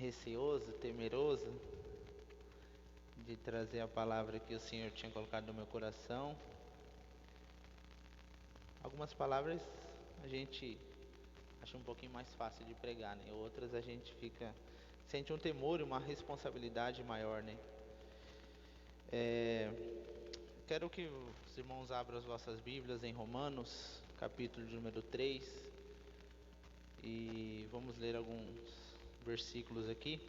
receoso, temeroso de trazer a palavra que o Senhor tinha colocado no meu coração. Algumas palavras a gente acha um pouquinho mais fácil de pregar, né? Outras a gente sente um temor e uma responsabilidade maior, né? Quero que os irmãos abram as vossas Bíblias em Romanos, capítulo de número 3, e vamos ler alguns versículos aqui.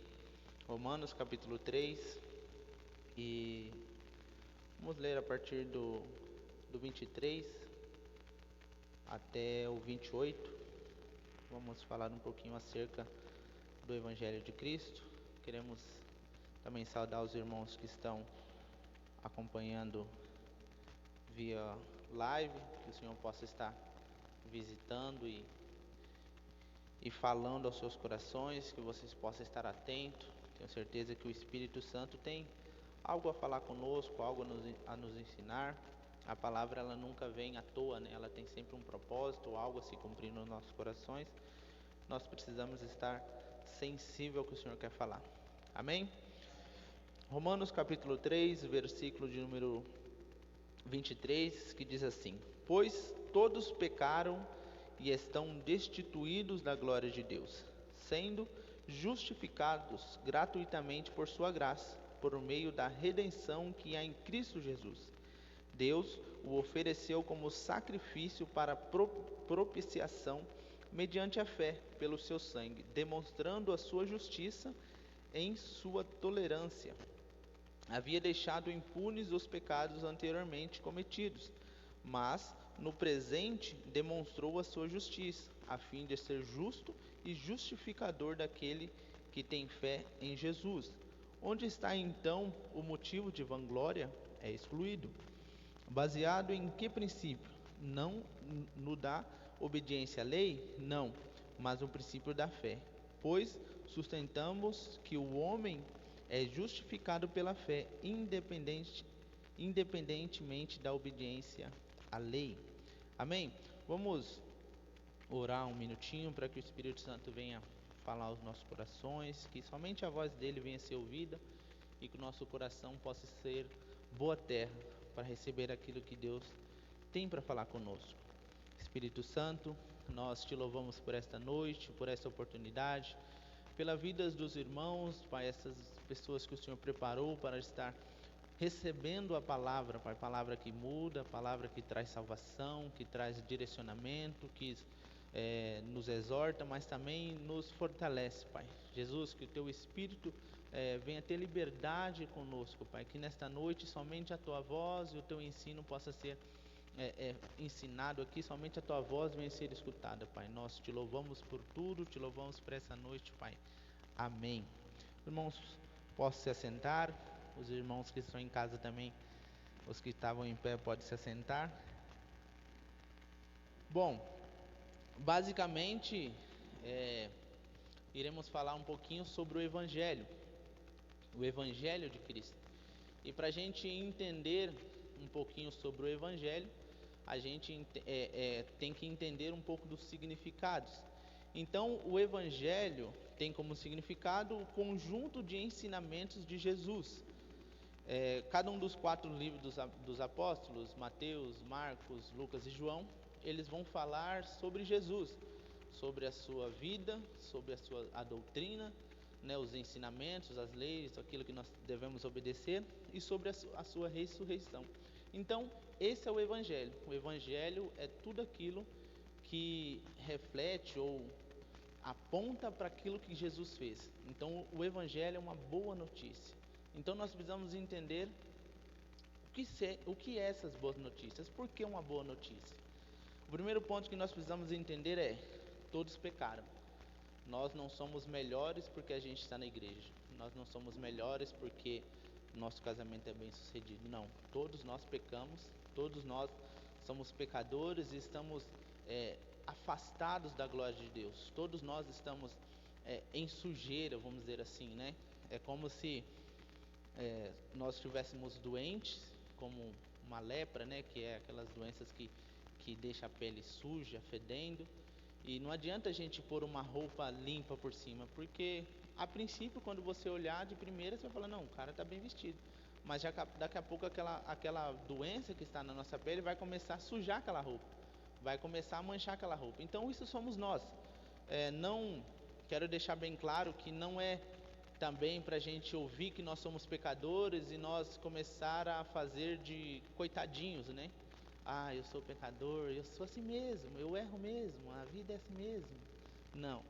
Romanos, capítulo 3, e vamos ler a partir do 23 até o 28. Vamos falar um pouquinho acerca do Evangelho de Cristo. Queremos também saudar os irmãos que estão acompanhando via live, que o Senhor possa estar visitando e falando aos seus corações, que vocês possam estar atentos. Tenho certeza que o Espírito Santo tem algo a falar conosco, algo a nos ensinar. A palavra ela nunca vem à toa, né? Ela tem sempre um propósito, algo a se cumprir nos nossos corações. Nós precisamos estar sensível ao que o Senhor quer falar. Amém? Romanos capítulo 3, versículo de número 23, que diz assim: Pois todos pecaram e estão destituídos da glória de Deus, sendo justificados gratuitamente por sua graça, por meio da redenção que há em Cristo Jesus. Deus o ofereceu como sacrifício para propiciação mediante a fé pelo seu sangue, demonstrando a sua justiça em sua tolerância. Havia deixado impunes os pecados anteriormente cometidos, mas no presente demonstrou a sua justiça, a fim de ser justo e justificador daquele que tem fé em Jesus. Onde está então o motivo de vanglória? É excluído. Baseado em que princípio? Não no da obediência à lei? Não, mas no princípio da fé. Pois sustentamos que o homem é justificado pela fé, independentemente da obediência à lei. Amém? Vamos orar um minutinho para que o Espírito Santo venha falar aos nossos corações, que somente a voz dele venha ser ouvida e que o nosso coração possa ser boa terra para receber aquilo que Deus tem para falar conosco. Espírito Santo, nós te louvamos por esta noite, por esta oportunidade, pela vida dos irmãos, Pai, essas pessoas que o Senhor preparou para estar recebendo a palavra, Pai, palavra que muda, palavra que traz salvação, que traz direcionamento, que nos exorta, mas também nos fortalece, Pai. Jesus, que o Teu Espírito venha ter liberdade conosco, Pai, que nesta noite somente a Tua voz e o Teu ensino possa ser ensinado aqui, somente a Tua voz venha ser escutada, Pai. Nós te louvamos por tudo, te louvamos por essa noite, Pai. Amém. Irmãos, posso se assentar? Os irmãos que estão em casa também, os que estavam em pé, podem se assentar. Bom, basicamente, iremos falar um pouquinho sobre o Evangelho de Cristo. E para a gente entender um pouquinho sobre o Evangelho, a gente tem que entender um pouco dos significados. Então, o Evangelho tem como significado o conjunto de ensinamentos de Jesus. Cada um dos 4 livros dos apóstolos, Mateus, Marcos, Lucas e João, eles vão falar sobre Jesus, sobre a sua vida, sobre a doutrina, né, os ensinamentos, as leis, aquilo que nós devemos obedecer, e sobre a sua ressurreição. Então, esse é o Evangelho. O Evangelho é tudo aquilo que reflete ou aponta para aquilo que Jesus fez. Então, o Evangelho é uma boa notícia. Então, nós precisamos entender o que é essas boas notícias. Por que uma boa notícia? O primeiro ponto que nós precisamos entender é: todos pecaram. Nós não somos melhores porque a gente está na igreja. Nós não somos melhores porque nosso casamento é bem sucedido. Não, todos nós pecamos, todos nós somos pecadores e estamos afastados da glória de Deus. Todos nós estamos em sujeira, vamos dizer assim, né? É como se nós estivéssemos doentes, como uma lepra, né? Que é aquelas doenças que deixa a pele suja, fedendo. E não adianta a gente pôr uma roupa limpa por cima, porque a princípio, quando você olhar de primeira, você vai falar, não, o cara está bem vestido. Mas daqui a pouco aquela doença que está na nossa pele vai começar a sujar aquela roupa, vai começar a manchar aquela roupa. Então isso somos nós. Não quero deixar bem claro que não é também para a gente ouvir que nós somos pecadores e nós começar a fazer de coitadinhos, né? Ah, eu sou pecador, eu sou assim mesmo, eu erro mesmo, a vida é assim mesmo. Não,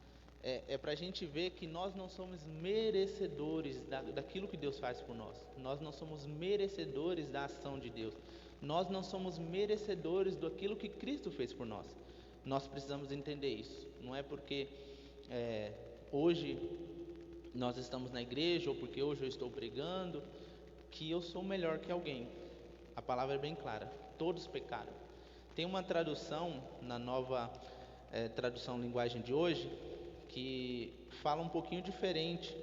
é para a gente ver que nós não somos merecedores daquilo que Deus faz por nós. Nós não somos merecedores da ação de Deus. Nós não somos merecedores daquilo que Cristo fez por nós. Nós precisamos entender isso. Não é porque hoje nós estamos na igreja ou porque hoje eu estou pregando que eu sou melhor que alguém. A palavra é bem clara, todos pecaram. Tem uma tradução na nova tradução linguagem de hoje que fala um pouquinho diferente,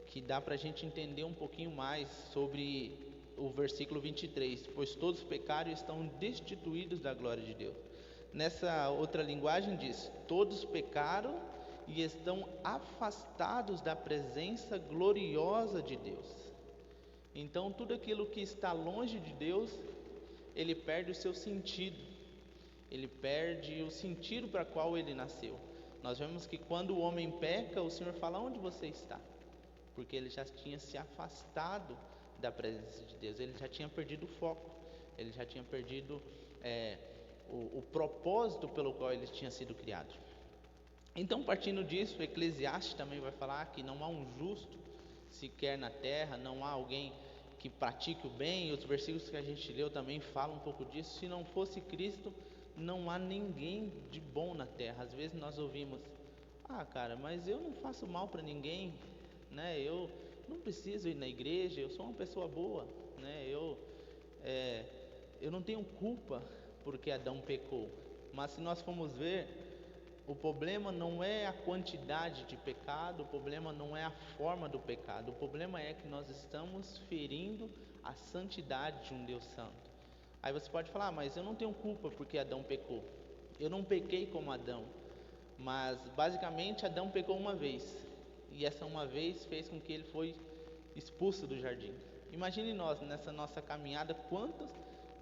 que dá para a gente entender um pouquinho mais sobre o versículo 23, pois todos pecaram e estão destituídos da glória de Deus. Nessa outra linguagem diz, todos pecaram e estão afastados da presença gloriosa de Deus. Então tudo aquilo que está longe de Deus, ele perde o seu sentido, ele perde o sentido para qual ele nasceu. Nós vemos que quando o homem peca, o Senhor fala, onde você está? Porque ele já tinha se afastado da presença de Deus, ele já tinha perdido o foco, ele já tinha perdido o propósito pelo qual ele tinha sido criado. Então, partindo disso, Eclesiastes também vai falar que não há um justo sequer na terra, não há alguém que pratique o bem, e os versículos que a gente leu também falam um pouco disso. Se não fosse Cristo, não há ninguém de bom na terra. Às vezes nós ouvimos, cara, mas eu não faço mal para ninguém, né? Eu não preciso ir na igreja, eu sou uma pessoa boa, né? Eu não tenho culpa porque Adão pecou. Mas se nós formos ver, o problema não é a quantidade de pecado, o problema não é a forma do pecado, o problema é que nós estamos ferindo a santidade de um Deus santo. Aí você pode falar, mas eu não tenho culpa porque Adão pecou. Eu não pequei como Adão, mas basicamente Adão pecou uma vez, e essa uma vez fez com que ele foi expulso do jardim. Imagine nós, nessa nossa caminhada, quantos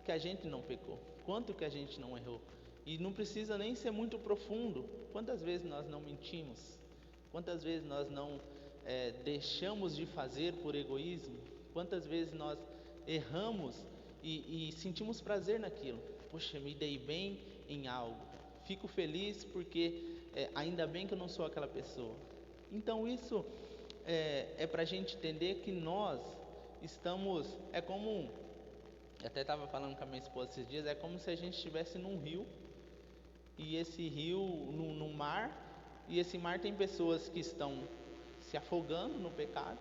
que a gente não pecou, quanto que a gente não errou. E não precisa nem ser muito profundo. Quantas vezes nós não mentimos? Quantas vezes nós não deixamos de fazer por egoísmo? Quantas vezes nós erramos e sentimos prazer naquilo? Poxa, me dei bem em algo. Fico feliz porque ainda bem que eu não sou aquela pessoa. Então isso é para a gente entender que nós estamos... É como... Eu até estava falando com a minha esposa esses dias, é como se a gente estivesse num rio, e esse rio no mar, e esse mar tem pessoas que estão se afogando no pecado,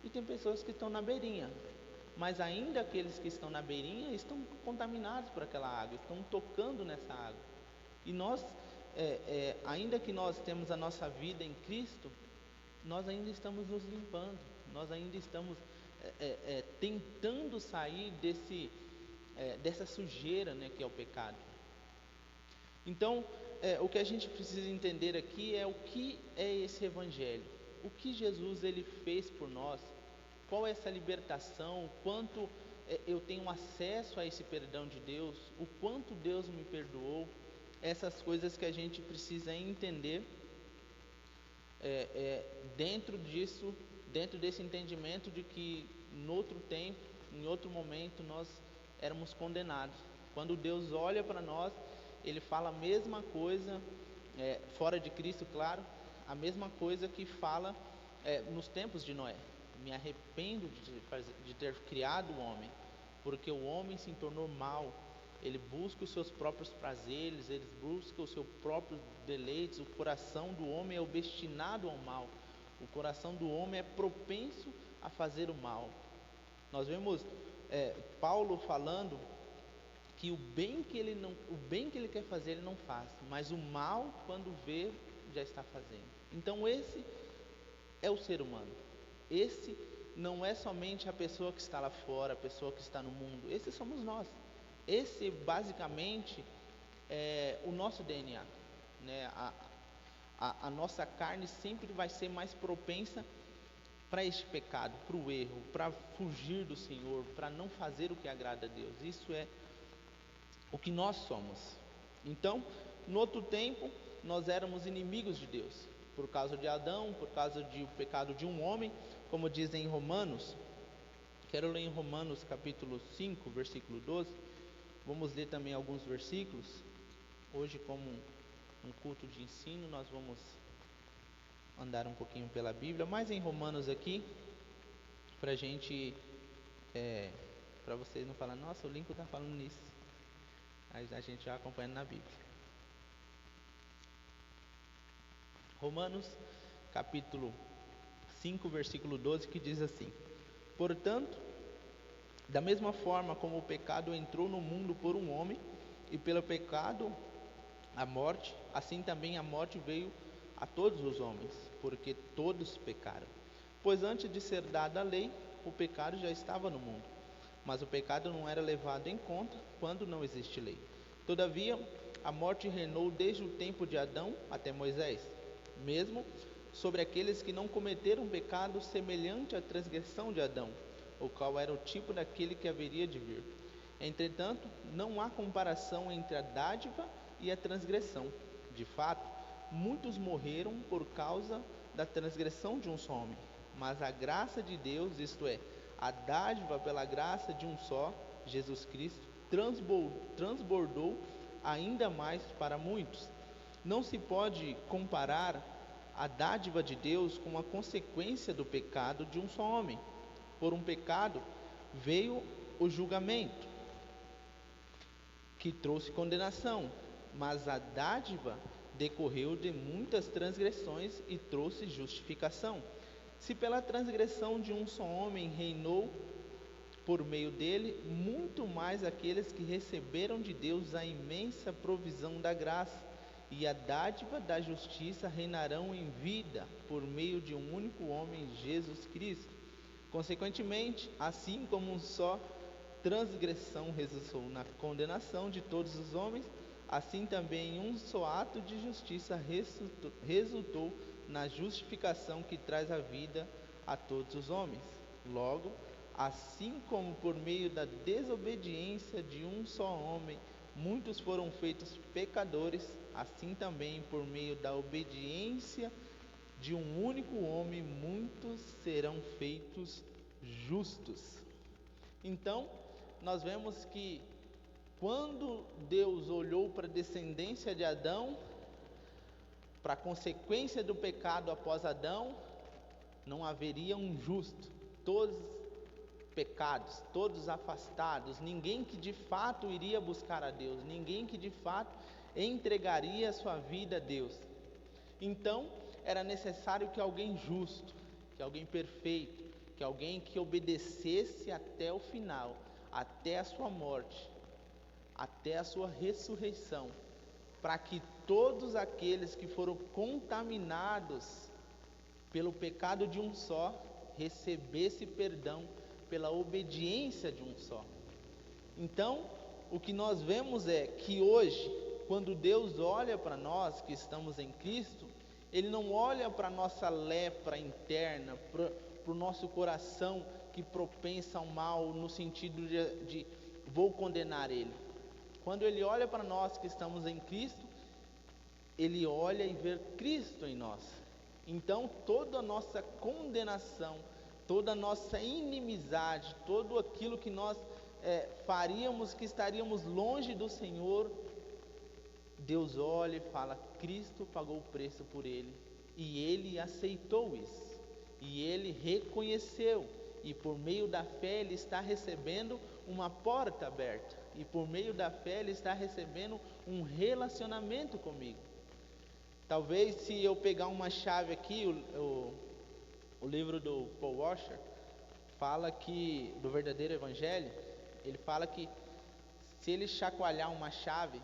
e tem pessoas que estão na beirinha, mas ainda aqueles que estão na beirinha estão contaminados por aquela água, estão tocando nessa água. E nós, ainda que nós temos a nossa vida em Cristo, nós ainda estamos nos limpando, nós ainda estamos tentando sair dessa sujeira, né, que é o pecado. Então, o que a gente precisa entender aqui é o que é esse evangelho, o que Jesus ele fez por nós, qual é essa libertação, o quanto eu tenho acesso a esse perdão de Deus, o quanto Deus me perdoou, essas coisas que a gente precisa entender dentro disso, dentro desse entendimento de que em outro tempo, em outro momento nós éramos condenados. Quando Deus olha para nós, Ele fala a mesma coisa, fora de Cristo, claro, a mesma coisa que fala nos tempos de Noé. Me arrependo de ter criado o homem, porque o homem se tornou mau. Ele busca os seus próprios prazeres, ele busca os seus próprios deleites. O coração do homem é obstinado ao mal. O coração do homem é propenso a fazer o mal. Nós vemos Paulo falando que o bem que ele quer fazer ele não faz, mas o mal quando vê já está fazendo. Então esse é o ser humano. Esse não é somente a pessoa que está lá fora, a pessoa que está no mundo. Esse somos nós. Esse basicamente é o nosso DNA, né? A nossa carne sempre vai ser mais propensa para este pecado, para o erro, para fugir do Senhor, para não fazer o que agrada a Deus. Isso é o que nós somos. Então, no outro tempo, nós éramos inimigos de Deus, por causa de Adão, por causa do pecado de um homem, como diz em Romanos. Quero ler em Romanos capítulo 5, versículo 12. Vamos ler também alguns versículos. Hoje, como um culto de ensino, nós vamos andar um pouquinho pela Bíblia, mas em Romanos aqui, para a gente, para vocês não falarem, nossa, o Lincoln está falando nisso. A gente já acompanhando na Bíblia. Romanos capítulo 5, versículo 12, que diz assim: portanto, da mesma forma como o pecado entrou no mundo por um homem, e pelo pecado a morte, assim também a morte veio a todos os homens, porque todos pecaram. Pois antes de ser dada a lei, o pecado já estava no mundo, mas o pecado não era levado em conta quando não existe lei. Todavia, a morte reinou desde o tempo de Adão até Moisés, mesmo sobre aqueles que não cometeram pecado semelhante à transgressão de Adão, o qual era o tipo daquele que haveria de vir. Entretanto, não há comparação entre a dádiva e a transgressão. De fato, muitos morreram por causa da transgressão de um só homem, mas a graça de Deus, isto é, a dádiva pela graça de um só, Jesus Cristo, transbordou ainda mais para muitos. Não se pode comparar a dádiva de Deus com a consequência do pecado de um só homem. Por um pecado veio o julgamento, que trouxe condenação, mas a dádiva decorreu de muitas transgressões e trouxe justificação. Se pela transgressão de um só homem reinou por meio dele, muito mais aqueles que receberam de Deus a imensa provisão da graça e a dádiva da justiça reinarão em vida por meio de um único homem, Jesus Cristo. Consequentemente, assim como um só transgressão resultou na condenação de todos os homens, assim também um só ato de justiça resultou na justificação que traz a vida a todos os homens. Logo, assim como por meio da desobediência de um só homem muitos foram feitos pecadores, assim também por meio da obediência de um único homem muitos serão feitos justos. Então, nós vemos que quando Deus olhou para a descendência de Adão, para a consequência do pecado após Adão, não haveria um justo, todos pecados, todos afastados, ninguém que de fato iria buscar a Deus, ninguém que de fato entregaria a sua vida a Deus. Então, era necessário que alguém justo, que alguém perfeito, que alguém que obedecesse até o final, até a sua morte, até a sua ressurreição, para que todos aqueles que foram contaminados pelo pecado de um só, recebesse perdão pela obediência de um só. Então, o que nós vemos é que hoje, quando Deus olha para nós que estamos em Cristo, Ele não olha para a nossa lepra interna, para o nosso coração que propensa ao mal, no sentido de vou condenar ele. Quando Ele olha para nós que estamos em Cristo, Ele olha e vê Cristo em nós. Então toda a nossa condenação, toda a nossa inimizade, todo aquilo que nós faríamos, que estaríamos longe do Senhor, Deus olha e fala: Cristo pagou o preço por ele, e ele aceitou isso, e ele reconheceu, e por meio da fé ele está recebendo uma porta aberta, e por meio da fé ele está recebendo um relacionamento comigo. Talvez, se eu pegar uma chave aqui, o livro do Paul Washer fala que, do verdadeiro evangelho, ele fala que se ele chacoalhar uma chave,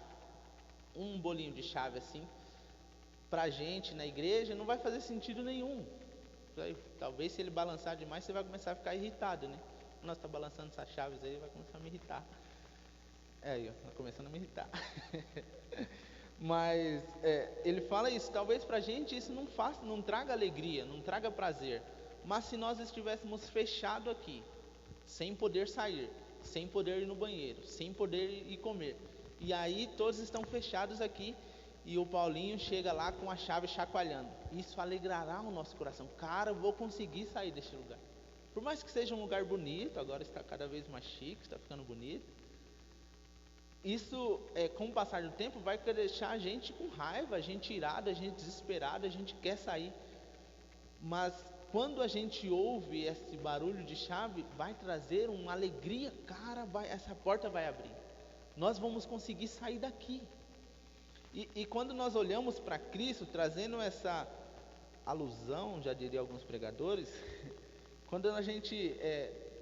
um bolinho de chave assim, pra gente na igreja, não vai fazer sentido nenhum. Talvez se ele balançar demais, você vai começar a ficar irritado, né? Nós está balançando essas chaves aí, vai começar a me irritar. Tá começando a me irritar. Mas ele fala isso, talvez para a gente isso não traga alegria, não traga prazer. Mas se nós estivéssemos fechados aqui, sem poder sair, sem poder ir no banheiro, sem poder ir comer, e aí todos estão fechados aqui, e o Paulinho chega lá com a chave chacoalhando, isso alegrará o nosso coração. Cara, eu vou conseguir sair deste lugar. Por mais que seja um lugar bonito, agora está cada vez mais chique, está ficando bonito. Isso, com o passar do tempo, vai deixar a gente com raiva, a gente irado, a gente desesperado, a gente quer sair. Mas quando a gente ouve esse barulho de chave, vai trazer uma alegria, cara, essa porta vai abrir. Nós vamos conseguir sair daqui. E quando nós olhamos para Cristo, trazendo essa alusão, já diria alguns pregadores, quando a gente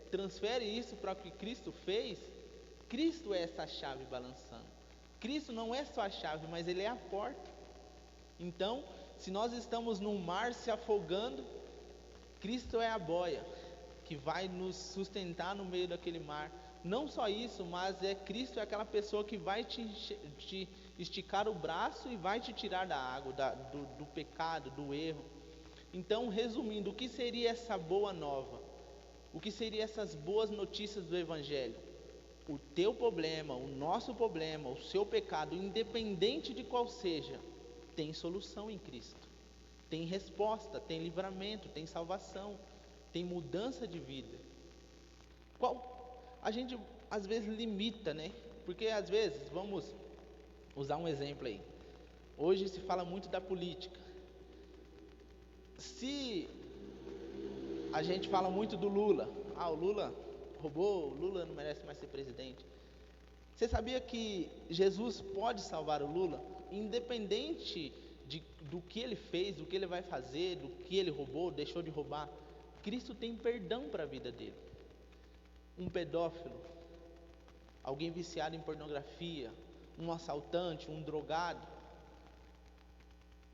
transfere isso para o que Cristo fez, Cristo é essa chave balançando. Cristo não é só a chave, mas Ele é a porta. Então, se nós estamos num mar se afogando, Cristo é a boia que vai nos sustentar no meio daquele mar. Não só isso, mas Cristo é aquela pessoa que vai te esticar o braço e vai te tirar da água, do pecado, do erro. Então, resumindo, o que seria essa boa nova? O que seria essas boas notícias do Evangelho? O teu problema, o nosso problema, o seu pecado, independente de qual seja, tem solução em Cristo. Tem resposta, tem livramento, tem salvação, tem mudança de vida. A gente às vezes limita, né? Porque às vezes, vamos usar um exemplo aí. Hoje se fala muito da política. Se a gente fala muito do Lula, o Lula roubou, o Lula não merece mais ser presidente. Você sabia que Jesus pode salvar o Lula, independente do que ele fez, do que ele vai fazer, do que ele roubou, deixou de roubar? Cristo tem perdão para a vida dele. Um pedófilo, alguém viciado em pornografia, um assaltante, um drogado,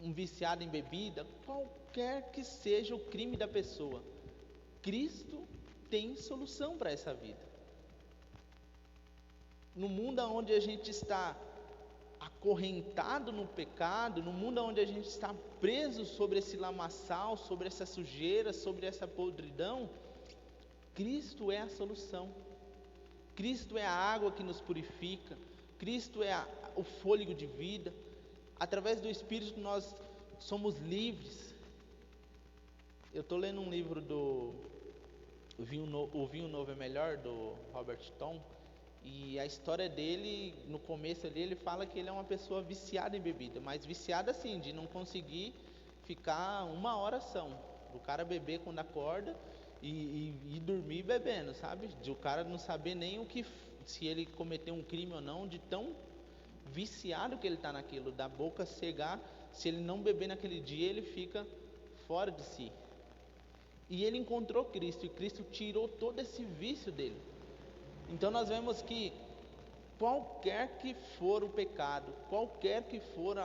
um viciado em bebida, qualquer que seja o crime da pessoa, Cristo tem solução para essa vida. No mundo onde a gente está acorrentado no pecado, no mundo onde a gente está preso sobre esse lamaçal, sobre essa sujeira, sobre essa podridão, Cristo é a solução. Cristo é a água que nos purifica. Cristo é o fôlego de vida. Através do Espírito nós somos livres. Eu estou lendo um livro do O Vinho Novo é Melhor, do Robert Tom. E a história dele, no começo ali, ele fala que ele é uma pessoa viciada em bebida. Mas viciada assim, de não conseguir ficar uma oração. O cara beber quando acorda e dormir bebendo, sabe? De o cara não saber nem se ele cometeu um crime ou não, de tão viciado que ele está naquilo, da boca cegar. Se ele não beber naquele dia, ele fica fora de si. E ele encontrou Cristo, e Cristo tirou todo esse vício dele. Então nós vemos que qualquer que for o pecado, qualquer que for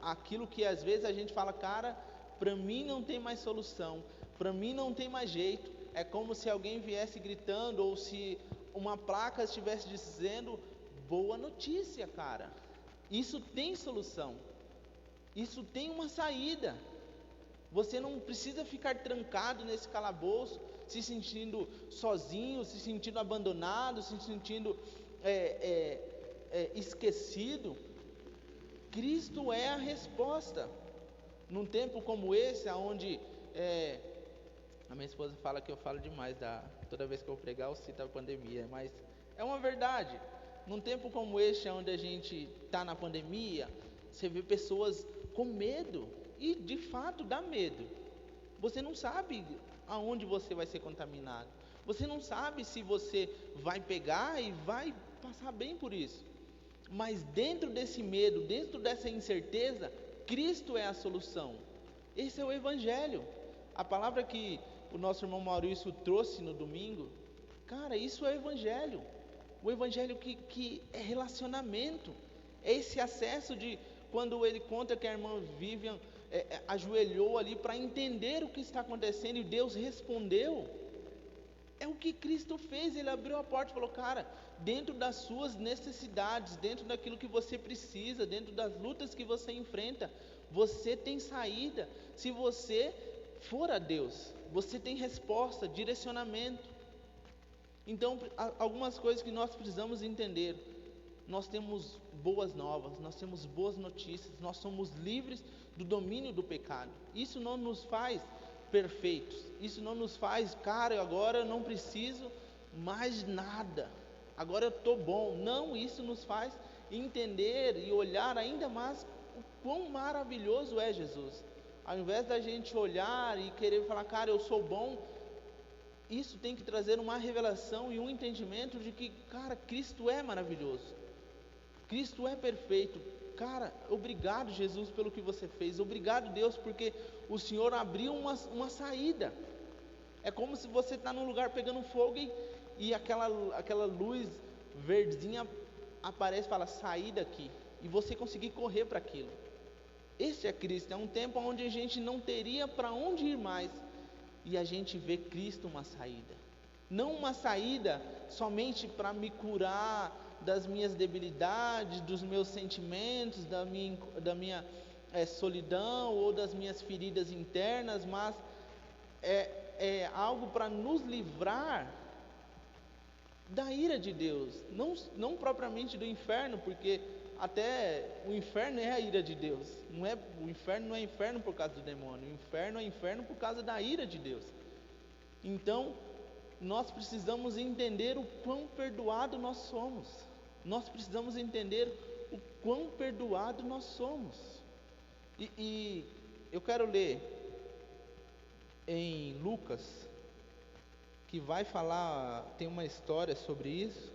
aquilo que às vezes a gente fala, cara, para mim não tem mais solução, para mim não tem mais jeito, é como se alguém viesse gritando, ou se uma placa estivesse dizendo, boa notícia, cara, isso tem solução, isso tem uma saída. Você não precisa ficar trancado nesse calabouço, se sentindo sozinho, se sentindo abandonado, se sentindo esquecido. Cristo é a resposta. Num tempo como esse, onde a minha esposa fala que eu falo demais, toda vez que eu pregar eu cito a pandemia, mas é uma verdade. Num tempo como este, onde a gente está na pandemia, você vê pessoas com medo. E de fato dá medo. Você não sabe aonde você vai ser contaminado. Você não sabe se você vai pegar e vai passar bem por isso. Mas dentro desse medo, dentro dessa incerteza, Cristo é a solução. Esse é o Evangelho. A palavra que o nosso irmão Maurício trouxe no domingo, cara, isso é o Evangelho. O Evangelho que é relacionamento. É esse acesso de quando ele conta que a irmã Vivian ajoelhou ali para entender o que está acontecendo e Deus respondeu. É o que Cristo fez. Ele abriu a porta e falou: cara, dentro das suas necessidades, dentro daquilo que você precisa, dentro das lutas que você enfrenta, você tem saída. Se você for a Deus, você tem resposta, direcionamento. Então, algumas coisas que nós precisamos entender: nós temos boas novas, nós temos boas notícias, nós somos livres do domínio do pecado. Isso não nos faz perfeitos, isso não nos faz, cara, agora eu não preciso mais nada, agora eu estou bom. Não, isso nos faz entender e olhar ainda mais o quão maravilhoso é Jesus. Ao invés da gente olhar e querer falar, cara, eu sou bom, isso tem que trazer uma revelação e um entendimento de que, cara, Cristo é maravilhoso, Cristo é perfeito. Cara, obrigado, Jesus, pelo que você fez. Obrigado, Deus, porque o Senhor abriu uma saída. É como se você está num lugar pegando fogo e aquela luz verdezinha aparece e fala, saí daqui, e você conseguir correr para aquilo. Esse é Cristo. É um tempo onde a gente não teria para onde ir mais, e a gente vê Cristo uma saída. Não uma saída somente para me curar das minhas debilidades, dos meus sentimentos, da minha solidão ou das minhas feridas internas, mas é algo para nos livrar da ira de Deus, não propriamente do inferno, porque até o inferno é a ira de Deus. O inferno não é inferno por causa do demônio, o inferno é inferno por causa da ira de Deus. Então, nós precisamos entender o quão perdoado nós somos. Nós precisamos entender o quão perdoado nós somos. E eu quero ler em Lucas, que vai falar, tem uma história sobre isso,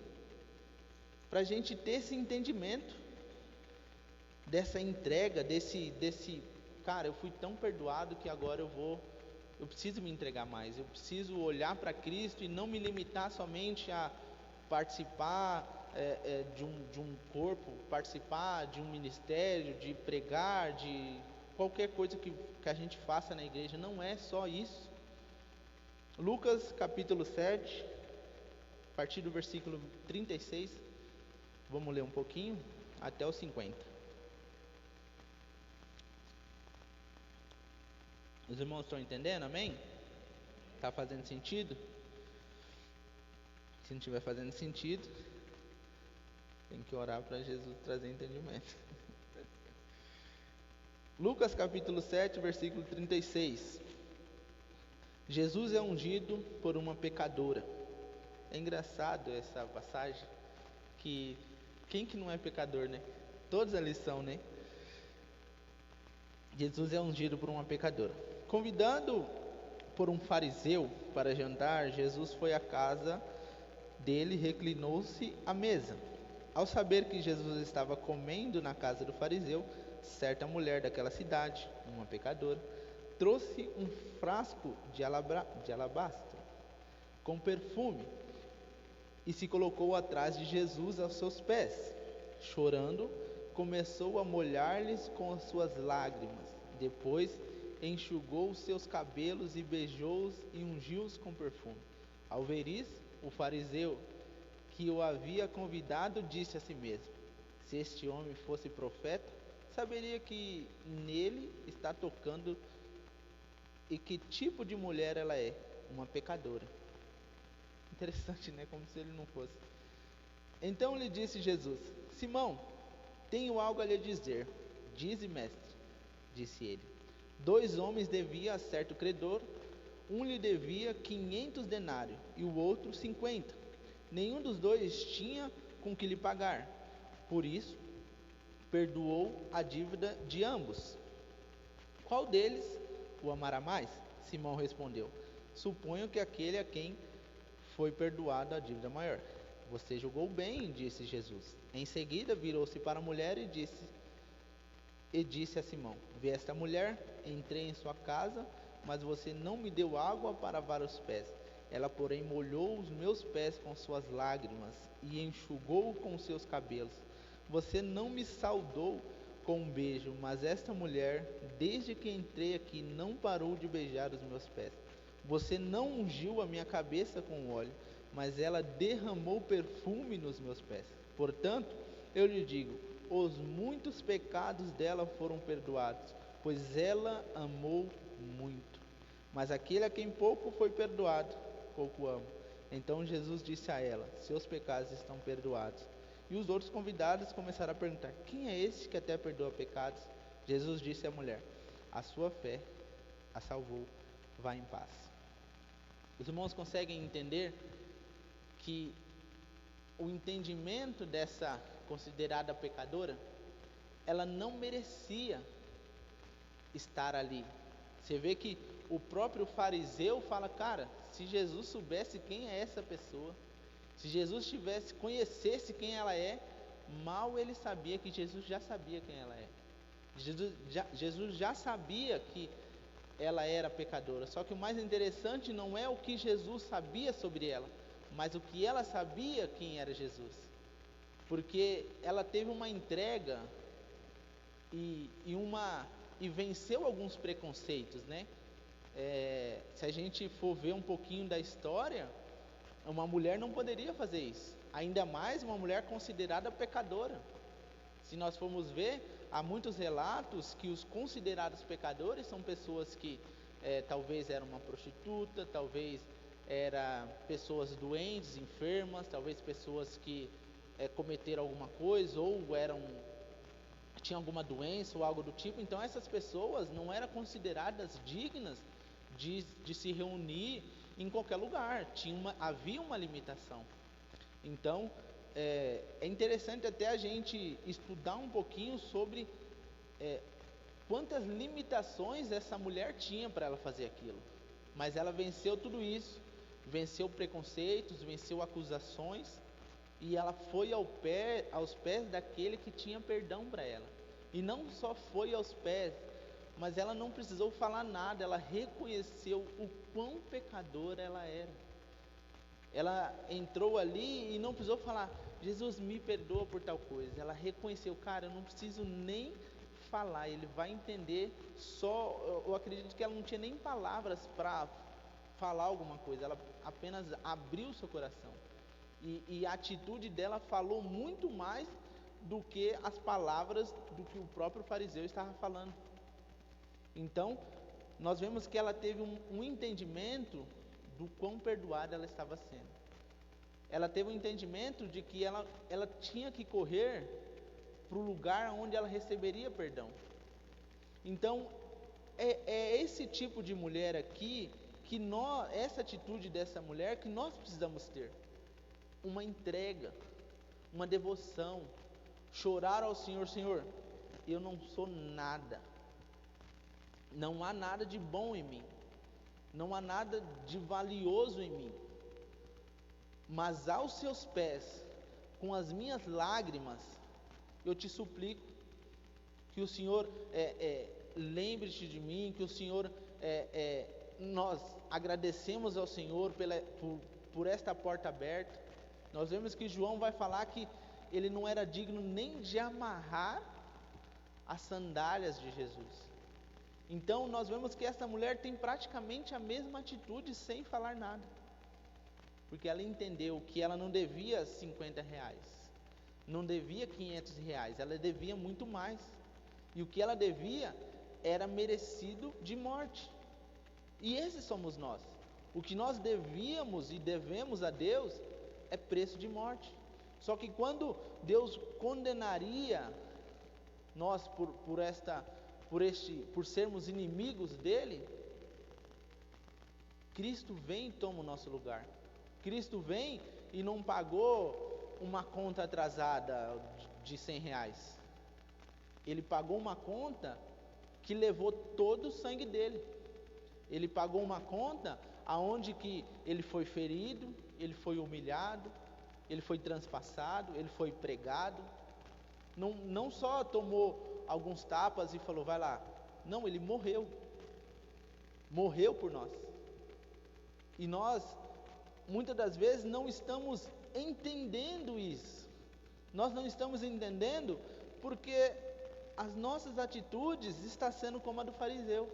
para a gente ter esse entendimento, dessa entrega, desse, cara, eu fui tão perdoado que agora eu preciso me entregar mais, eu preciso olhar para Cristo e não me limitar somente a participar de um corpo, participar de um ministério, de pregar, de qualquer coisa que a gente faça na igreja. Não é só isso. Lucas capítulo 7, a partir do versículo 36, vamos ler um pouquinho, até o 50. Os irmãos estão entendendo, amém? Está fazendo sentido? Se não estiver fazendo sentido, tem que orar para Jesus trazer entendimento. Lucas capítulo 7, versículo 36. Jesus é ungido por uma pecadora. É engraçado essa passagem, que quem que não é pecador, né? Todos ali são, né? Jesus é ungido por uma pecadora. Convidado por um fariseu para jantar, Jesus foi à casa dele e reclinou-se à mesa. Ao saber que Jesus estava comendo na casa do fariseu, certa mulher daquela cidade, uma pecadora, trouxe um frasco de alabastro com perfume e se colocou atrás de Jesus aos seus pés. Chorando, começou a molhar-lhes com as suas lágrimas. Depois enxugou os seus cabelos e beijou-os e ungiu-os com perfume. Ao ver isso, o fariseu que o havia convidado disse a si mesmo: se este homem fosse profeta, saberia que nele está tocando e que tipo de mulher ela é, uma pecadora. Interessante, né? Como se ele não fosse. Então lhe disse Jesus: Simão, tenho algo a lhe dizer. Dize, mestre, disse ele. 2 homens deviam a certo credor. Um lhe devia 500 denários e o outro 50. Nenhum dos dois tinha com que lhe pagar. Por isso, perdoou a dívida de ambos. Qual deles o amará mais? Simão respondeu: suponho que aquele a quem foi perdoada a dívida maior. Você julgou bem, disse Jesus. Em seguida virou-se para a mulher e disse a Simão: vê esta mulher, entrei em sua casa, mas você não me deu água para lavar os pés. Ela, porém, molhou os meus pés com suas lágrimas e enxugou com seus cabelos. Você não me saudou com um beijo, mas esta mulher, desde que entrei aqui, não parou de beijar os meus pés. Você não ungiu a minha cabeça com óleo, mas ela derramou perfume nos meus pés. Portanto, eu lhe digo, os muitos pecados dela foram perdoados, pois ela amou muito. Mas aquele a quem pouco foi perdoado, pouco ama. Então Jesus disse a ela, seus pecados estão perdoados. E os outros convidados começaram a perguntar, quem é esse que até perdoa pecados? Jesus disse à mulher, a sua fé a salvou, vá em paz. Os irmãos conseguem entender que o entendimento dessa considerada pecadora, ela não merecia estar ali. Você vê que o próprio fariseu fala, cara, se Jesus soubesse quem é essa pessoa, se Jesus conhecesse quem ela é, mal ele sabia que Jesus já sabia quem ela é. Jesus já sabia que ela era pecadora. Só que o mais interessante não é o que Jesus sabia sobre ela, mas o que ela sabia quem era Jesus. Porque ela teve uma entrega e venceu alguns preconceitos, né? Se a gente for ver um pouquinho da história, uma mulher não poderia fazer isso, ainda mais uma mulher considerada pecadora. Se nós formos ver, há muitos relatos que os considerados pecadores são pessoas que talvez eram uma prostituta, talvez eram pessoas doentes, enfermas, talvez pessoas que cometeram alguma coisa ou tinham alguma doença ou algo do tipo. Então essas pessoas não eram consideradas dignas de se reunir em qualquer lugar, havia uma limitação. Então é interessante até a gente estudar um pouquinho sobre quantas limitações essa mulher tinha para ela fazer aquilo, mas ela venceu tudo isso, venceu preconceitos, venceu acusações, e ela foi aos pés daquele que tinha perdão para ela. E não só foi aos pés, mas ela não precisou falar nada, ela reconheceu o quão pecadora ela era. Ela entrou ali e não precisou falar, Jesus me perdoa por tal coisa. Ela reconheceu, cara, eu não preciso nem falar, ele vai entender só. Eu acredito que ela não tinha nem palavras para falar alguma coisa, ela apenas abriu o seu coração. E a atitude dela falou muito mais do que as palavras do que o próprio fariseu estava falando. Então, nós vemos que ela teve um entendimento do quão perdoada ela estava sendo. Ela teve um entendimento de que ela tinha que correr para o lugar onde ela receberia perdão. Então, é esse tipo de mulher aqui, essa atitude dessa mulher que nós precisamos ter. Uma entrega, uma devoção, chorar ao Senhor, Senhor, eu não sou nada, não há nada de bom em mim, não há nada de valioso em mim, mas aos seus pés, com as minhas lágrimas, eu te suplico, que o Senhor lembre-te de mim, que o Senhor, nós agradecemos ao Senhor por esta porta aberta. Nós vemos que João vai falar que ele não era digno nem de amarrar as sandálias de Jesus. Então nós vemos que essa mulher tem praticamente a mesma atitude sem falar nada, porque ela entendeu que ela não devia 50 reais, não devia 500 reais, ela devia muito mais, e o que ela devia era merecido de morte. E esses somos nós. O que nós devíamos e devemos a Deus é preço de morte. Só que quando Deus condenaria nós por sermos inimigos dele, Cristo vem e toma o nosso lugar. Cristo vem e não pagou uma conta atrasada de 100 reais. Ele pagou uma conta que levou todo o sangue dele. Ele pagou uma conta aonde que ele foi ferido, ele foi humilhado, ele foi transpassado, ele foi pregado. Não só tomou alguns tapas e falou, vai lá. Não, ele morreu. Morreu por nós. E nós, muitas das vezes, não estamos entendendo isso. Nós não estamos entendendo porque as nossas atitudes estão sendo como a do fariseu.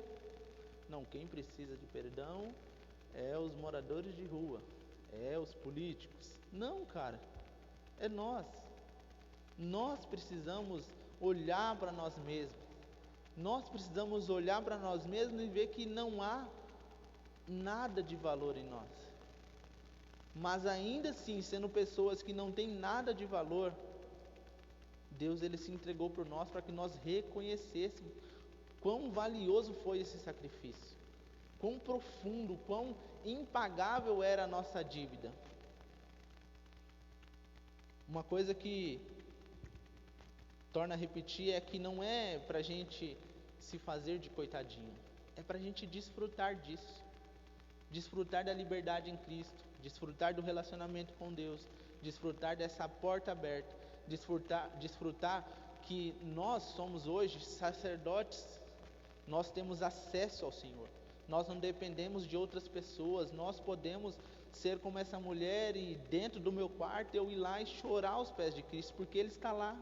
Não, quem precisa de perdão é os moradores de rua, é os políticos. Não, cara, é nós. Nós precisamos olhar para nós mesmos. Nós precisamos olhar para nós mesmos e ver que não há nada de valor em nós. Mas ainda assim, sendo pessoas que não têm nada de valor, Deus ele se entregou por nós para que nós reconhecêssemos quão valioso foi esse sacrifício, quão profundo, quão impagável era a nossa dívida. Uma coisa que torna a repetir é que não é para a gente se fazer de coitadinho, é para a gente desfrutar disso, desfrutar da liberdade em Cristo, desfrutar do relacionamento com Deus, desfrutar dessa porta aberta, desfrutar que nós somos hoje sacerdotes, nós temos acesso ao Senhor, nós não dependemos de outras pessoas, nós podemos ser como essa mulher e dentro do meu quarto eu ir lá e chorar aos pés de Cristo, porque Ele está lá.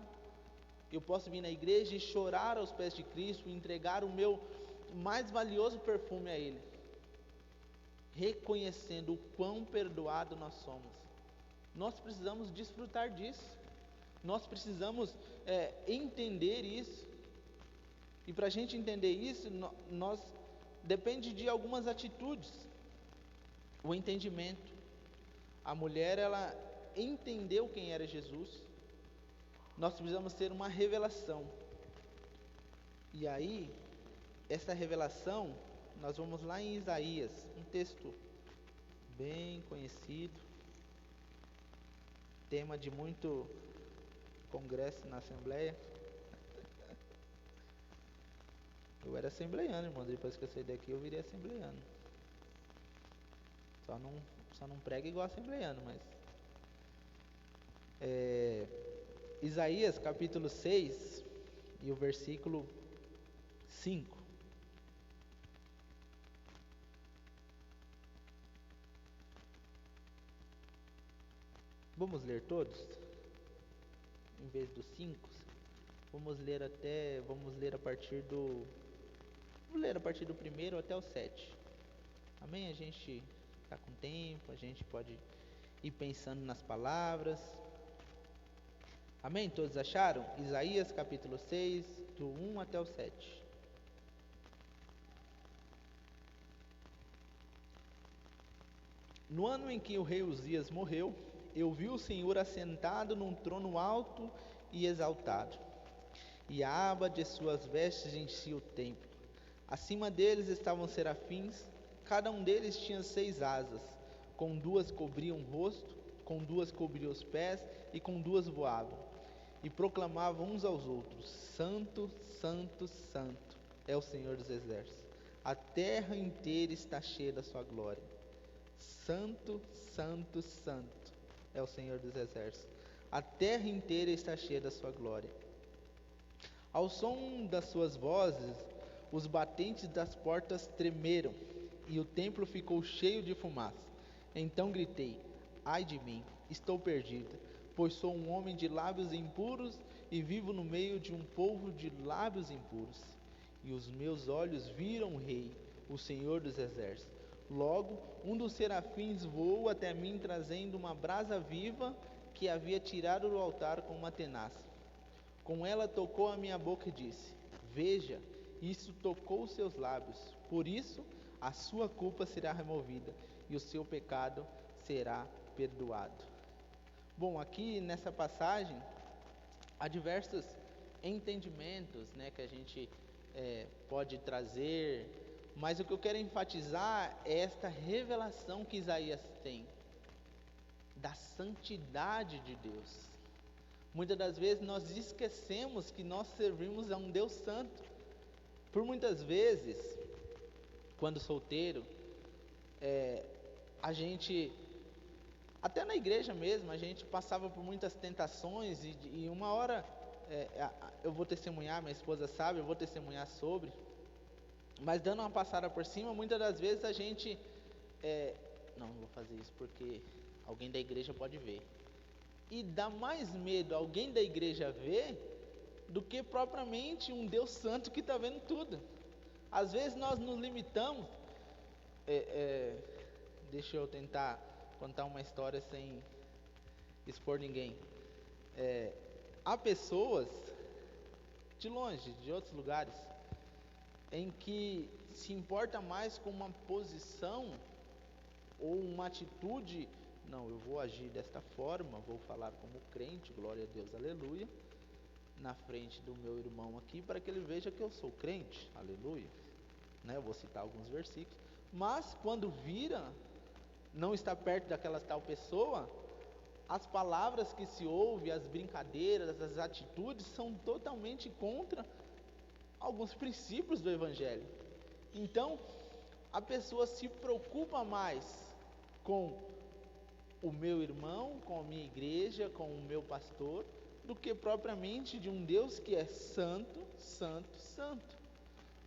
Eu posso vir na igreja e chorar aos pés de Cristo, e entregar o meu mais valioso perfume a Ele, reconhecendo o quão perdoado nós somos. Nós precisamos desfrutar disso, nós precisamos entender isso, e para a gente entender isso, nós depende de algumas atitudes. O entendimento. A mulher, ela entendeu quem era Jesus. Nós precisamos ter uma revelação. E aí, essa revelação, nós vamos lá em Isaías, um texto bem conhecido, tema de muito congresso na Assembleia. Eu era assembleiano, irmão, depois que eu saí daqui eu virei assembleiano. Só não prega igual assembleiano, mas... Isaías capítulo 6 e o versículo 5. Vamos ler todos? Em vez dos 5, vamos ler a partir do... Vou ler a partir do 1º até o 7. Amém? A gente está com tempo, a gente pode ir pensando nas palavras. Amém? Todos acharam? Isaías capítulo 6, do 1 até o 7. No ano em que o rei Uzias morreu, eu vi o Senhor assentado num trono alto e exaltado, e a aba de suas vestes enchia o templo. Acima deles estavam serafins, cada um deles tinha 6 asas, com 2 cobriam o rosto, com 2 cobriam os pés, e com 2 voavam, e proclamavam uns aos outros: Santo, Santo, Santo é o Senhor dos exércitos, a terra inteira está cheia da sua glória. Santo, Santo, Santo é o Senhor dos exércitos, a terra inteira está cheia da sua glória. Ao som das suas vozes, os batentes das portas tremeram, e o templo ficou cheio de fumaça. Então gritei: ai de mim, estou perdida, pois sou um homem de lábios impuros, e vivo no meio de um povo de lábios impuros. E os meus olhos viram o Rei, o Senhor dos exércitos. Logo, um dos serafins voou até mim, trazendo uma brasa viva que havia tirado do altar com uma tenaça. Com ela tocou a minha boca e disse: veja, isso tocou os seus lábios, por isso a sua culpa será removida e o seu pecado será perdoado. Bom, aqui nessa passagem há diversos entendimentos, que a gente pode trazer, mas o que eu quero enfatizar é esta revelação que Isaías tem da santidade de Deus. Muitas das vezes nós esquecemos que nós servimos a um Deus santo. Por muitas vezes, quando solteiro, a gente, até na igreja mesmo, a gente passava por muitas tentações e uma hora, eu vou testemunhar, minha esposa sabe, eu vou testemunhar sobre, mas dando uma passada por cima, muitas das vezes a gente, não vou fazer isso porque alguém da igreja pode ver. E dá mais medo alguém da igreja ver do que propriamente um Deus santo que está vendo tudo. Às vezes nós nos limitamos, deixa eu tentar contar uma história sem expor ninguém. Há pessoas de longe, de outros lugares, em que se importa mais com uma posição ou uma atitude. Não, eu vou agir desta forma, vou falar como crente, glória a Deus, aleluia, na frente do meu irmão aqui, para que ele veja que eu sou crente, aleluia, né? Eu vou citar alguns versículos, mas quando vira, não está perto daquela tal pessoa, as palavras que se ouve, as brincadeiras, as atitudes são totalmente contra alguns princípios do Evangelho. Então, a pessoa se preocupa mais com o meu irmão, com a minha igreja, com o meu pastor, do que propriamente de um Deus que é santo, santo, santo.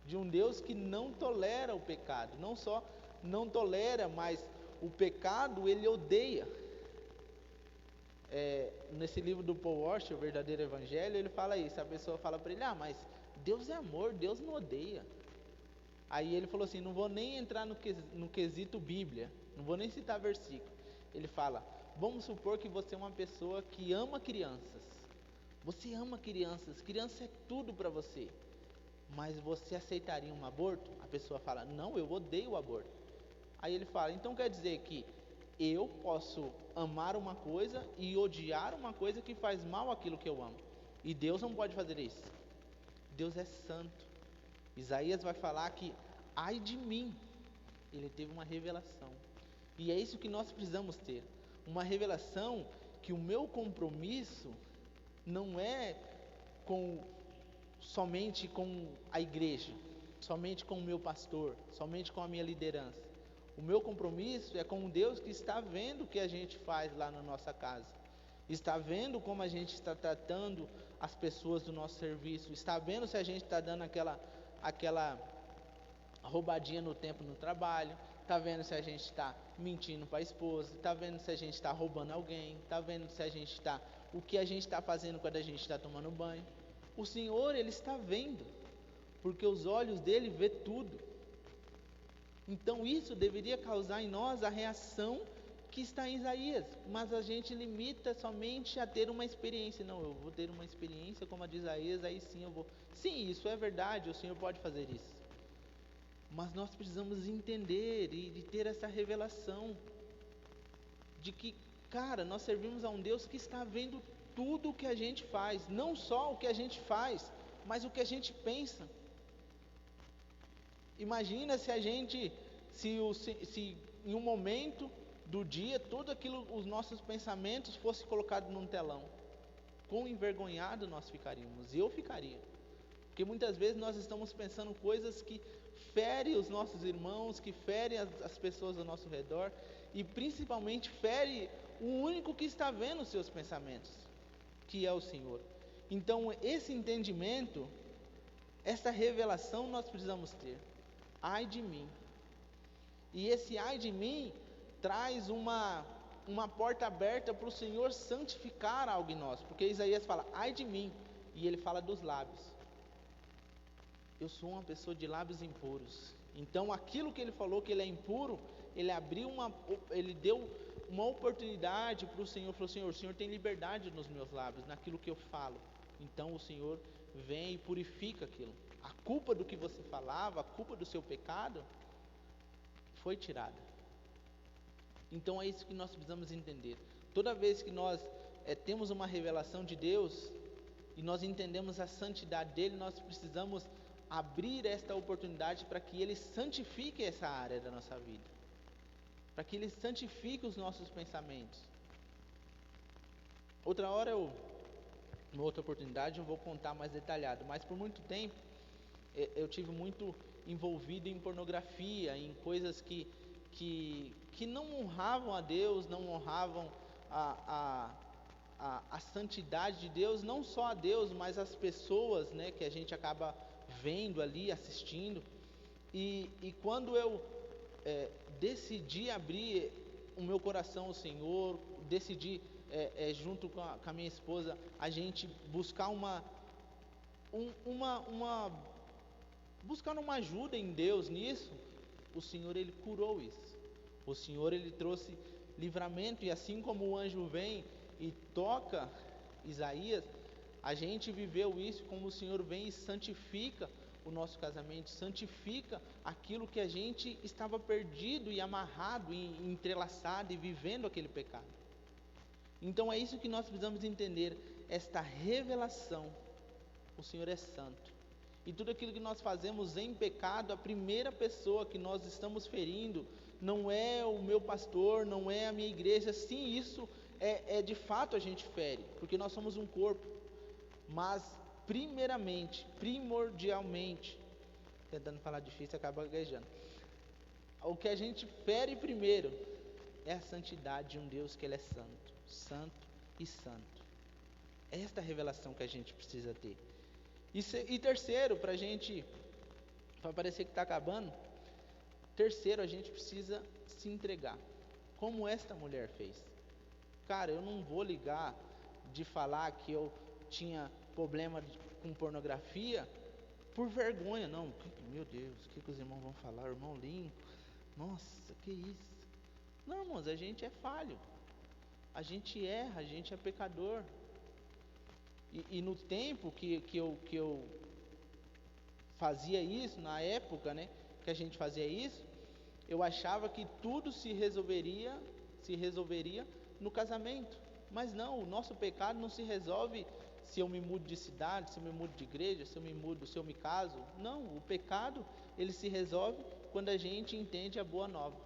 De um Deus que não tolera o pecado. Não só não tolera, mas o pecado ele odeia. Nesse livro do Paul Washer, O Verdadeiro Evangelho, ele fala isso. A pessoa fala para ele: mas Deus é amor, Deus não odeia. Aí ele falou assim: não vou nem entrar no quesito Bíblia, não vou nem citar versículo. Ele fala: vamos supor que você é uma pessoa que ama crianças. Você ama crianças, criança é tudo para você. Mas você aceitaria um aborto? A pessoa fala: não, eu odeio o aborto. Aí ele fala: então quer dizer que eu posso amar uma coisa e odiar uma coisa que faz mal àquilo que eu amo. E Deus não pode fazer isso. Deus é santo. Isaías vai falar que, ai de mim, ele teve uma revelação. E é isso que nós precisamos ter. Uma revelação que o meu compromisso não é somente com a igreja, somente com o meu pastor, somente com a minha liderança. O meu compromisso é com um Deus que está vendo o que a gente faz lá na nossa casa, está vendo como a gente está tratando as pessoas do nosso serviço, está vendo se a gente está dando aquela roubadinha no tempo no trabalho, está vendo se a gente está mentindo para a esposa, está vendo se a gente está roubando alguém, está vendo se a gente está, o que a gente está fazendo quando a gente está tomando banho. O Senhor, Ele está vendo, porque os olhos dele vê tudo. Então isso deveria causar em nós a reação que está em Isaías, mas a gente limita somente a ter uma experiência. Não, eu vou ter uma experiência como a de Isaías, aí sim eu vou. Sim, isso é verdade, o Senhor pode fazer isso. Mas nós precisamos entender e ter essa revelação de que, cara, nós servimos a um Deus que está vendo tudo o que a gente faz, não só o que a gente faz, mas o que a gente pensa. Imagina se a gente, se em um momento do dia, tudo aquilo, os nossos pensamentos fosse colocado num telão. Quão envergonhado nós ficaríamos, eu ficaria. Porque muitas vezes nós estamos pensando coisas que ferem os nossos irmãos, que ferem as pessoas ao nosso redor, e principalmente fere o único que está vendo os seus pensamentos, que é o Senhor. Então esse entendimento, essa revelação nós precisamos ter. Ai de mim. E esse ai de mim traz uma porta aberta para o Senhor santificar algo em nós, porque Isaías fala, ai de mim, e ele fala dos lábios. Eu sou uma pessoa de lábios impuros. Então aquilo que ele falou que ele é impuro, ele deu uma oportunidade para o Senhor, falou, Senhor, o Senhor tem liberdade nos meus lábios, naquilo que eu falo. Então o Senhor vem e purifica aquilo. A culpa do que você falava, a culpa do seu pecado, foi tirada. Então é isso que nós precisamos entender. Toda vez que nós temos uma revelação de Deus, e nós entendemos a santidade dele, nós precisamos abrir esta oportunidade para que ele santifique essa área da nossa vida, para que ele santifique os nossos pensamentos. Outra hora uma outra oportunidade eu vou contar mais detalhado, mas por muito tempo eu tive muito envolvido em pornografia, em coisas que não honravam a Deus, não honravam a santidade de Deus, não só a Deus, mas as pessoas, né, que a gente acaba vendo ali, assistindo. E quando eu decidi abrir o meu coração ao Senhor, decidi junto com a minha esposa, a gente buscar buscar uma ajuda em Deus nisso, o Senhor, Ele curou isso. O Senhor, Ele trouxe livramento, e assim como o anjo vem e toca Isaías, a gente viveu isso, como o Senhor vem e santifica o nosso casamento, santifica aquilo que a gente estava perdido e amarrado e entrelaçado e vivendo aquele pecado. Então é isso que nós precisamos entender, esta revelação. O Senhor é santo, e tudo aquilo que nós fazemos em pecado, a primeira pessoa que nós estamos ferindo não é o meu pastor, não é a minha igreja. Sim, isso é de fato a gente fere, porque nós somos um corpo, mas primeiramente, primordialmente, tentando falar difícil, acaba gaguejando, o que a gente fere primeiro é a santidade de um Deus que Ele é santo, santo e santo. É esta revelação que a gente precisa ter. E terceiro, para parecer que está acabando, terceiro, a gente precisa se entregar, como esta mulher fez. Cara, eu não vou ligar de falar que eu tinha problema com pornografia por vergonha, não. Meu Deus, o que os irmãos vão falar? O irmão limpo, nossa, que isso? Não, irmãos, a gente é falho, a gente erra, a gente é pecador. E no tempo que eu fazia isso, na época, né, que a gente fazia isso, eu achava que tudo se resolveria no casamento. Mas não, o nosso pecado não se resolve se eu me mudo de cidade, se eu me mudo de igreja, se eu me caso. Não, o pecado, ele se resolve quando a gente entende a boa nova,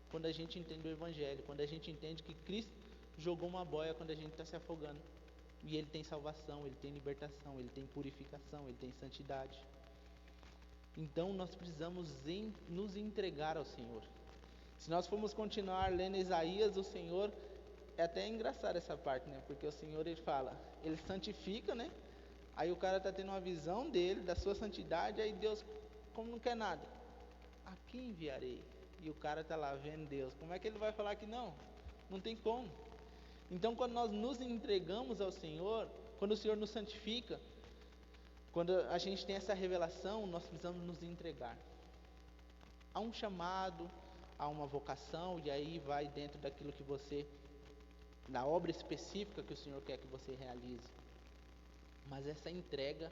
quando a gente entende o Evangelho, quando a gente entende que Cristo jogou uma boia quando a gente está se afogando. E Ele tem salvação, Ele tem libertação, Ele tem purificação, Ele tem santidade. Então nós precisamos nos entregar ao Senhor. Se nós formos continuar lendo Isaías, o Senhor, é até engraçado essa parte, né? Porque o Senhor, Ele fala, Ele santifica, né? Aí o cara está tendo uma visão dele, da sua santidade, aí Deus, como não quer nada, aqui enviarei. E o cara está lá vendo Deus, como é que ele vai falar que não? Não tem como. Então, quando nós nos entregamos ao Senhor, quando o Senhor nos santifica, quando a gente tem essa revelação, nós precisamos nos entregar. Há um chamado, há uma vocação, e aí vai dentro daquilo que da obra específica que o Senhor quer que você realize. Mas essa entrega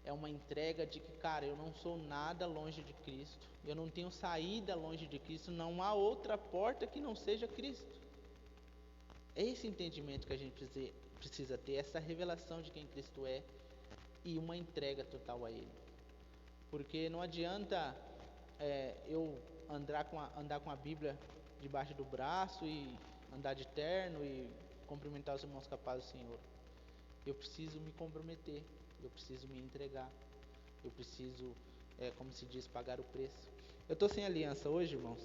é uma entrega de que, cara, eu não sou nada longe de Cristo, eu não tenho saída longe de Cristo, não há outra porta que não seja Cristo. É esse entendimento que a gente precisa ter, essa revelação de quem Cristo é e uma entrega total a Ele. Porque não adianta eu andar com a Bíblia debaixo do braço e andar de terno e cumprimentar os irmãos capazes do Senhor. Eu preciso me comprometer, eu preciso me entregar, eu preciso, como se diz, pagar o preço. Eu estou sem aliança hoje, irmãos,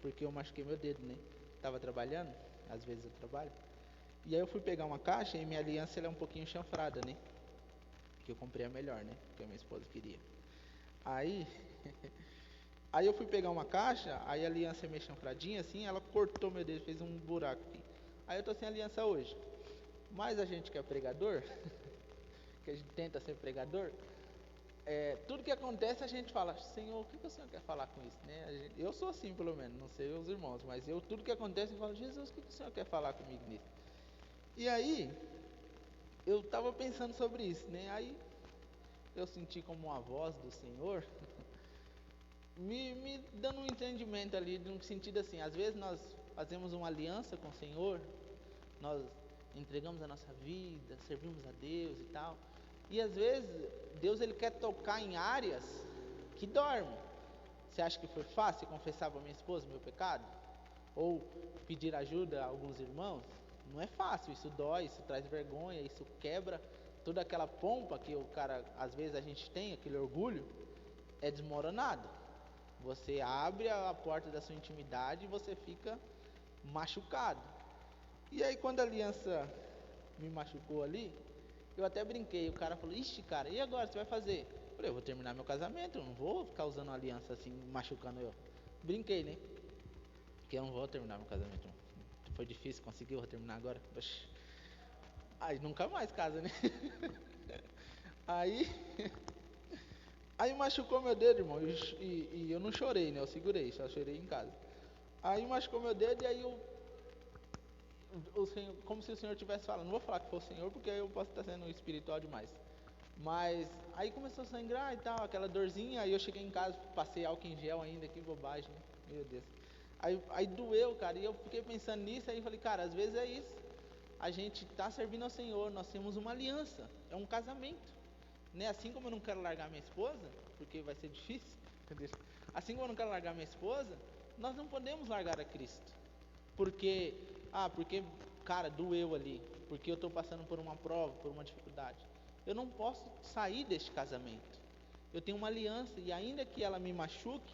porque eu machuquei meu dedo, né? Estava trabalhando. Às vezes eu trabalho. E aí eu fui pegar uma caixa e minha aliança ela é um pouquinho chanfrada, né? Que eu comprei a melhor, né? Que a minha esposa queria. Aí eu fui pegar uma caixa, aí a aliança é meio chanfradinha assim, ela cortou meu dedo, fez um buraco aqui. Aí eu tô sem aliança hoje. Mas a gente que é pregador, que a gente tenta ser pregador, tudo que acontece a gente fala, Senhor, o que o Senhor quer falar com isso, né? Eu sou assim pelo menos, não sei os irmãos, mas tudo que acontece eu falo, Jesus, o que o Senhor quer falar comigo nisso? E aí eu estava pensando sobre isso, né? Aí eu senti como uma voz do Senhor me dando um entendimento ali, num sentido assim, às vezes nós fazemos uma aliança com o Senhor, nós entregamos a nossa vida, servimos a Deus e tal, e às vezes Deus ele quer tocar em áreas que dormem. Você acha que foi fácil confessar para minha esposa o meu pecado? Ou pedir ajuda a alguns irmãos? Não é fácil, isso dói, isso traz vergonha, isso quebra toda aquela pompa que o cara, às vezes a gente tem, aquele orgulho, é desmoronado. Você abre a porta da sua intimidade e você fica machucado. E aí quando a aliança me machucou ali, eu até brinquei, o cara falou, ixi cara, e agora, você vai fazer? Eu falei, eu vou terminar meu casamento, eu não vou ficar usando uma aliança assim, machucando eu. Brinquei, né? Que eu não vou terminar meu casamento. Foi difícil conseguir, eu vou terminar agora. Oxi. Aí nunca mais casa, né? Aí machucou meu dedo, irmão, e eu não chorei, né? Eu segurei, só chorei em casa. Aí machucou meu dedo e aí o Senhor, como se o Senhor tivesse falando, não vou falar que foi o Senhor porque eu posso estar sendo espiritual demais. Mas aí começou a sangrar e tal, aquela dorzinha, aí eu cheguei em casa, passei álcool em gel ainda, que bobagem, né? Meu Deus. Aí doeu, cara, e eu fiquei pensando nisso, aí falei, cara, às vezes é isso. A gente está servindo ao Senhor, nós temos uma aliança, é um casamento. Né? Assim como eu não quero largar minha esposa, porque vai ser difícil, assim como eu não quero largar minha esposa, nós não podemos largar a Cristo. Porque, cara, doeu ali, porque eu estou passando por uma prova, por uma dificuldade. Eu não posso sair deste casamento. Eu tenho uma aliança e ainda que ela me machuque,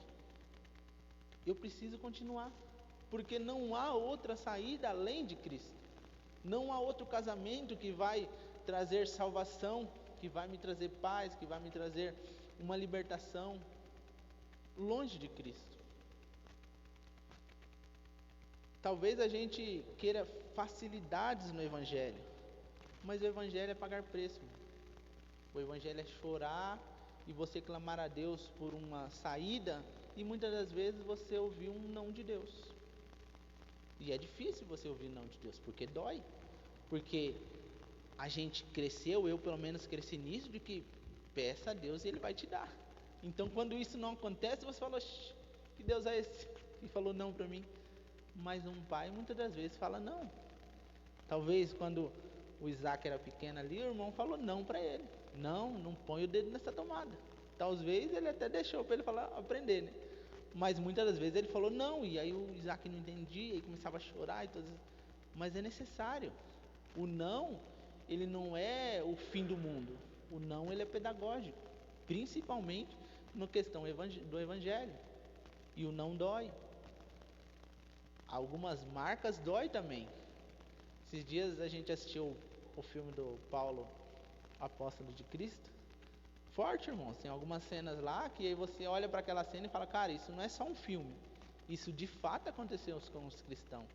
eu preciso continuar. Porque não há outra saída além de Cristo. Não há outro casamento que vai trazer salvação, que vai me trazer paz, que vai me trazer uma libertação longe de Cristo. Talvez a gente queira facilidades no Evangelho, mas o Evangelho é pagar preço. O Evangelho é chorar e você clamar a Deus por uma saída, e muitas das vezes você ouvir um não de Deus. E é difícil você ouvir não de Deus, porque dói. Porque a gente cresceu, eu pelo menos cresci nisso, de que peça a Deus e Ele vai te dar. Então quando isso não acontece, você fala, que Deus é esse que falou não para mim? Mas um pai muitas das vezes fala não. Talvez quando o Isaac era pequeno ali, o irmão falou não para ele. Não põe o dedo nessa tomada. Talvez ele até deixou para ele falar, aprender, né? Mas muitas das vezes ele falou não, e aí o Isaac não entendia e começava a chorar e todas. Mas é necessário. O não, ele não é o fim do mundo. O não, ele é pedagógico, principalmente na questão do evangelho. E o não dói. Algumas marcas dói também. Esses dias a gente assistiu o filme do Paulo, apóstolo de Cristo. Forte, irmão. Tem algumas cenas lá que aí você olha para aquela cena e fala, cara, isso não é só um filme. Isso de fato aconteceu com os cristãos.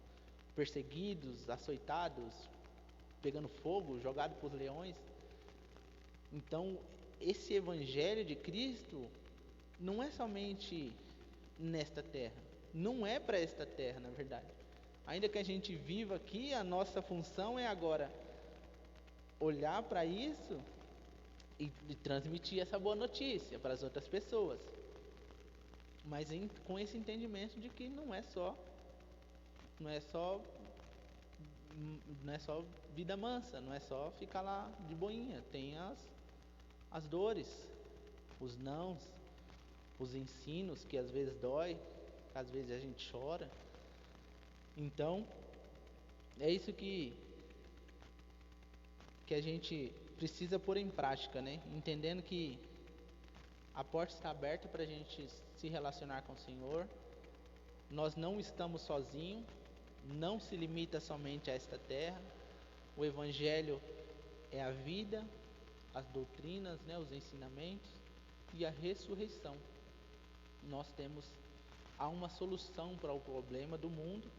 Perseguidos, açoitados, pegando fogo, jogado por leões. Então, esse evangelho de Cristo não é somente nesta terra. Não é para esta terra, na verdade. Ainda que a gente viva aqui, a nossa função é agora olhar para isso e transmitir essa boa notícia para as outras pessoas. Mas com esse entendimento de que não é só vida mansa, não é só ficar lá de boinha. Tem as dores, os nãos, os ensinos que às vezes dói, que às vezes a gente chora. Então, é isso que a gente precisa pôr em prática, né? Entendendo que a porta está aberta para a gente se relacionar com o Senhor. Nós não estamos sozinhos, não se limita somente a esta terra. O Evangelho é a vida, as doutrinas, né, os ensinamentos e a ressurreição. Há uma solução para o problema do mundo,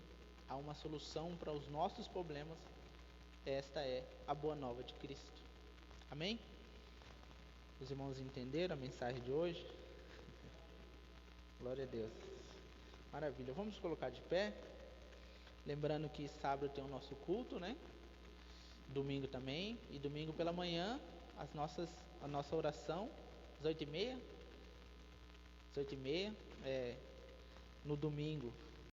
há uma solução para os nossos problemas. Esta é a boa nova de Cristo. Amém? Os irmãos entenderam a mensagem de hoje? Glória a Deus. Maravilha. Vamos colocar de pé. Lembrando que sábado tem o nosso culto, né? Domingo também. E domingo pela manhã, a nossa oração, às 8h30. No domingo,